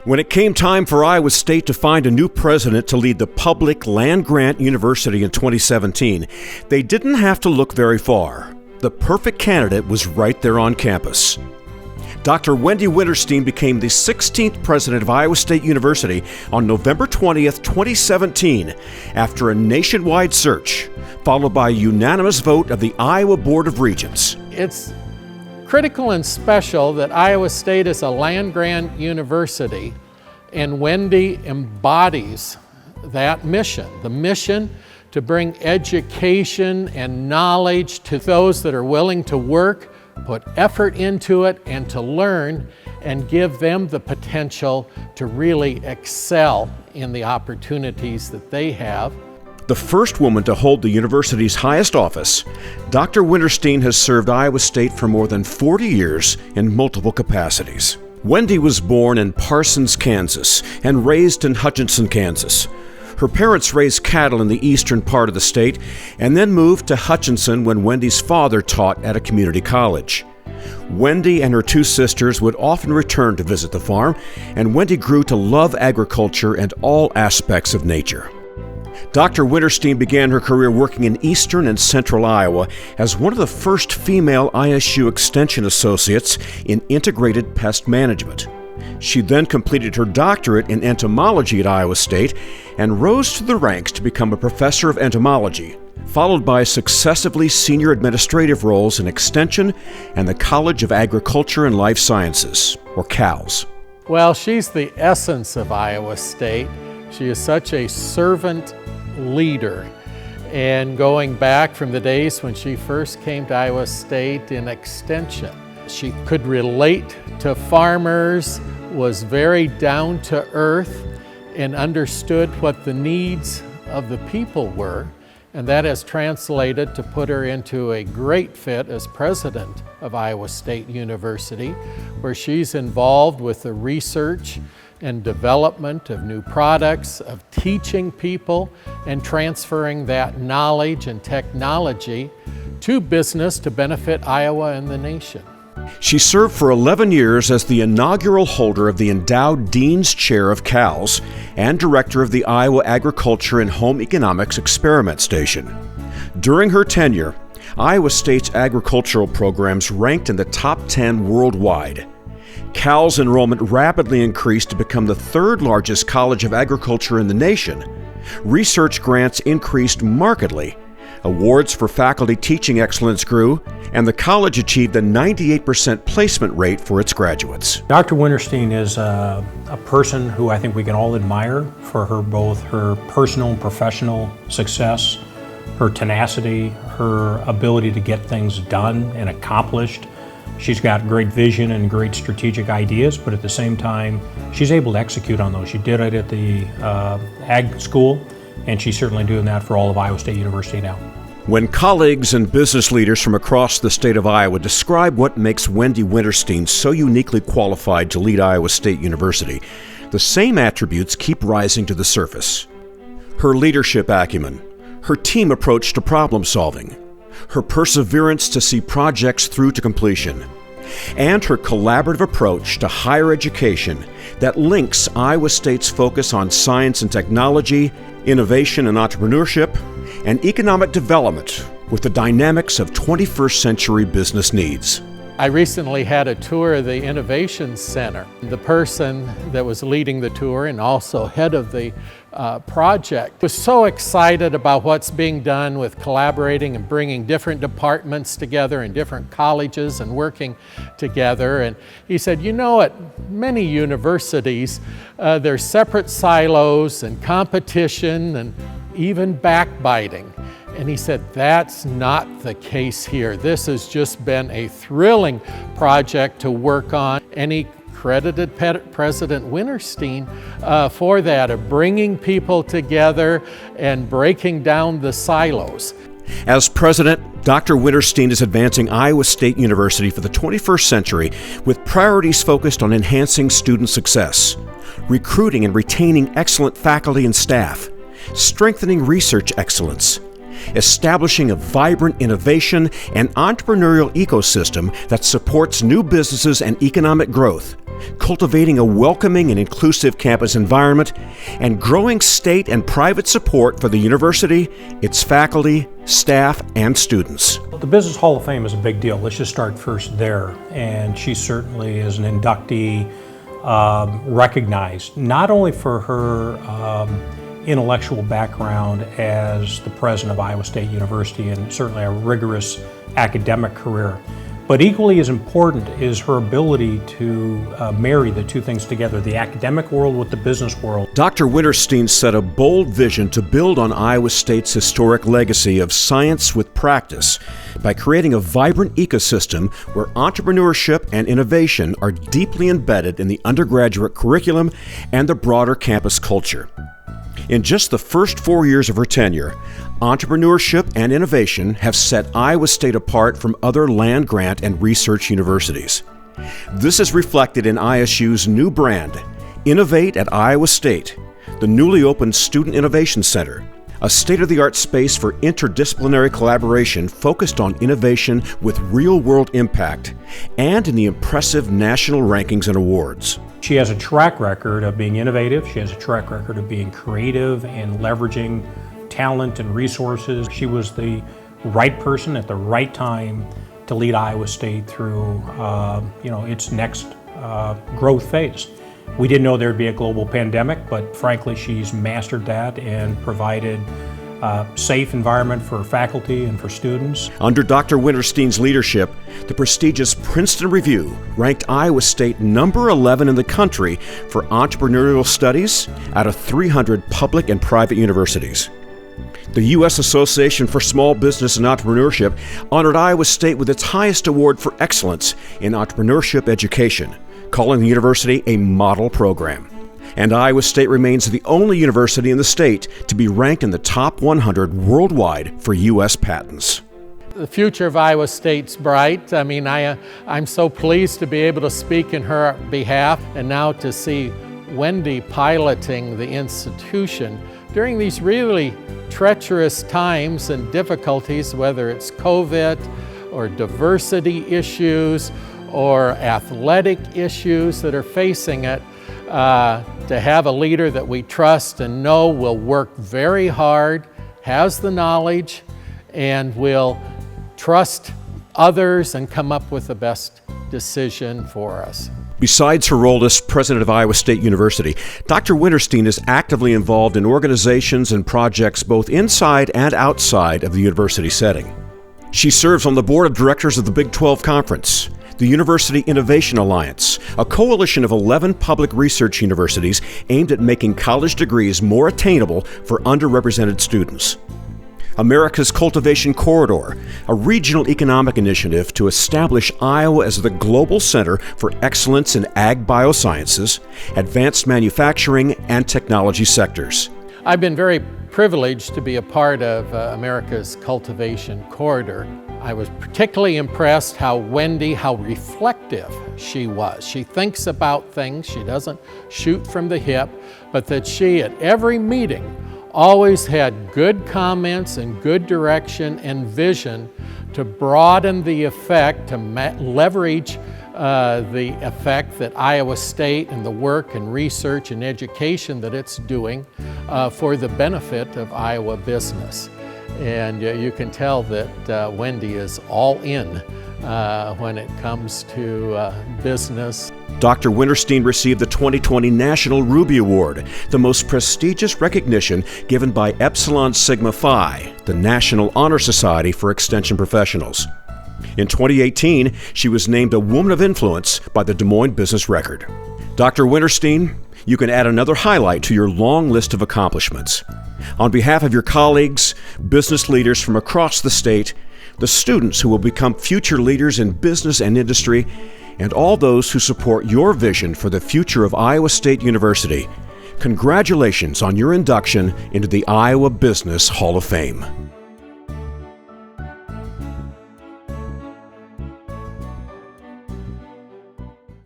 When it came time for Iowa State to find a new president to lead the public land-grant university in 2017, they didn't have to look very far. The perfect candidate was right there on campus. Dr. Wendy Wintersteen became the 16th president of Iowa State University on November 20th, 2017, after a nationwide search, followed by a unanimous vote of the Iowa Board of Regents. It's critical and special that Iowa State is a land-grant university, and Wendy embodies that mission, the mission to bring education and knowledge to those that are willing to work, put effort into it, and to learn, and give them the potential to really excel in the opportunities that they have. The first woman to hold the university's highest office, Dr. Wintersteen has served Iowa State for more than 40 years in multiple capacities. Wendy was born in Parsons, Kansas, and raised in Hutchinson, Kansas. Her parents raised cattle in the eastern part of the state and then moved to Hutchinson when Wendy's father taught at a community college. Wendy and her two sisters would often return to visit the farm, and Wendy grew to love agriculture and all aspects of nature. Dr. Wintersteen began her career working in eastern and central Iowa as one of the first female ISU Extension associates in integrated pest management. She then completed her doctorate in entomology at Iowa State and rose to the ranks to become a professor of entomology, followed by successively senior administrative roles in Extension and the College of Agriculture and Life Sciences, or CALS. Well, she's the essence of Iowa State. She is such a servant leader, and going back from the days when she first came to Iowa State in Extension, she could relate to farmers, was very down to earth, and understood what the needs of the people were, and that has translated to put her into a great fit as president of Iowa State University, where she's involved with the research and development of new products, of teaching people and transferring that knowledge and technology to business to benefit Iowa and the nation. She served for 11 years as the inaugural holder of the endowed Dean's Chair of CALS and director of the Iowa Agriculture and Home Economics Experiment Station. During her tenure, Iowa State's agricultural programs ranked in the top 10 worldwide. CALS enrollment rapidly increased to become the third largest college of agriculture in the nation. Research grants increased markedly. Awards for faculty teaching excellence grew, and the college achieved a 98% placement rate for its graduates. Dr. Wintersteen is a person who I think we can all admire for both her personal and professional success, her tenacity, her ability to get things done and accomplished. She's got great vision and great strategic ideas, but at the same time, she's able to execute on those. She did it at the ag school, and she's certainly doing that for all of Iowa State University now. When colleagues and business leaders from across the state of Iowa describe what makes Wendy Wintersteen so uniquely qualified to lead Iowa State University, the same attributes keep rising to the surface. Her leadership acumen, her team approach to problem solving, her perseverance to see projects through to completion, and her collaborative approach to higher education that links Iowa State's focus on science and technology, innovation and entrepreneurship, and economic development with the dynamics of 21st century business needs. I recently had a tour of the Innovation Center. The person that was leading the tour and also head of the project was so excited about what's being done with collaborating and bringing different departments together and different colleges and working together. And he said, you know, at many universities, there's separate silos and competition and even backbiting. And he said, that's not the case here. This has just been a thrilling project to work on. And he credited President Wintersteen for that, of bringing people together and breaking down the silos. As president, Dr. Wintersteen is advancing Iowa State University for the 21st century with priorities focused on enhancing student success, recruiting and retaining excellent faculty and staff, strengthening research excellence, establishing a vibrant innovation and entrepreneurial ecosystem that supports new businesses and economic growth, cultivating a welcoming and inclusive campus environment, and growing state and private support for the university, its faculty, staff, and students. The Business Hall of Fame is a big deal. Let's just start first there. And she certainly is an inductee, recognized not only for her intellectual background as the president of Iowa State University and certainly a rigorous academic career, but equally as important is her ability to marry the two things together, the academic world with the business world. Dr. Wintersteen set a bold vision to build on Iowa State's historic legacy of science with practice by creating a vibrant ecosystem where entrepreneurship and innovation are deeply embedded in the undergraduate curriculum and the broader campus culture. In just the first 4 years of her tenure, entrepreneurship and innovation have set Iowa State apart from other land-grant and research universities. This is reflected in ISU's new brand, Innovate at Iowa State, the newly opened Student Innovation Center, a state-of-the-art space for interdisciplinary collaboration focused on innovation with real-world impact, and in the impressive national rankings and awards. She has a track record of being innovative. She has a track record of being creative and leveraging talent and resources. She was the right person at the right time to lead Iowa State through its next growth phase. We didn't know there'd be a global pandemic, but frankly, she's mastered that and provided a safe environment for faculty and for students. Under Dr. Wintersteen's leadership, the prestigious Princeton Review ranked Iowa State number 11 in the country for entrepreneurial studies out of 300 public and private universities. The U.S. Association for Small Business and Entrepreneurship honored Iowa State with its highest award for excellence in entrepreneurship education, calling the university a model program. And Iowa State remains the only university in the state to be ranked in the top 100 worldwide for U.S. patents. The future of Iowa State's bright. I'm so pleased to be able to speak in her behalf, and now to see Wendy piloting the institution during these really treacherous times and difficulties, whether it's COVID or diversity issues or athletic issues that are facing it. To have a leader that we trust and know will work very hard, has the knowledge, and will trust others and come up with the best decision for us. Besides her role as president of Iowa State University, Dr. Wintersteen is actively involved in organizations and projects both inside and outside of the university setting. She serves on the board of directors of the Big 12 Conference, the University Innovation Alliance, a coalition of 11 public research universities aimed at making college degrees more attainable for underrepresented students. America's Cultivation Corridor, a regional economic initiative to establish Iowa as the global center for excellence in ag biosciences, advanced manufacturing, and technology sectors. I've been very privileged to be a part of America's Cultivation Corridor. I was particularly impressed how reflective she was. She thinks about things, she doesn't shoot from the hip, but that she, at every meeting, always had good comments and good direction and vision to broaden the effect, to leverage the effect that Iowa State and the work and research and education that it's doing for the benefit of Iowa business. And you can tell that Wendy is all in when it comes to business. Dr. Wintersteen received the 2020 National Ruby Award, the most prestigious recognition given by Epsilon Sigma Phi, the National Honor Society for Extension Professionals. In 2018, she was named a Woman of Influence by the Des Moines Business Record. Dr. Wintersteen, you can add another highlight to your long list of accomplishments. On behalf of your colleagues, business leaders from across the state, the students who will become future leaders in business and industry, and all those who support your vision for the future of Iowa State University, congratulations on your induction into the Iowa Business Hall of Fame.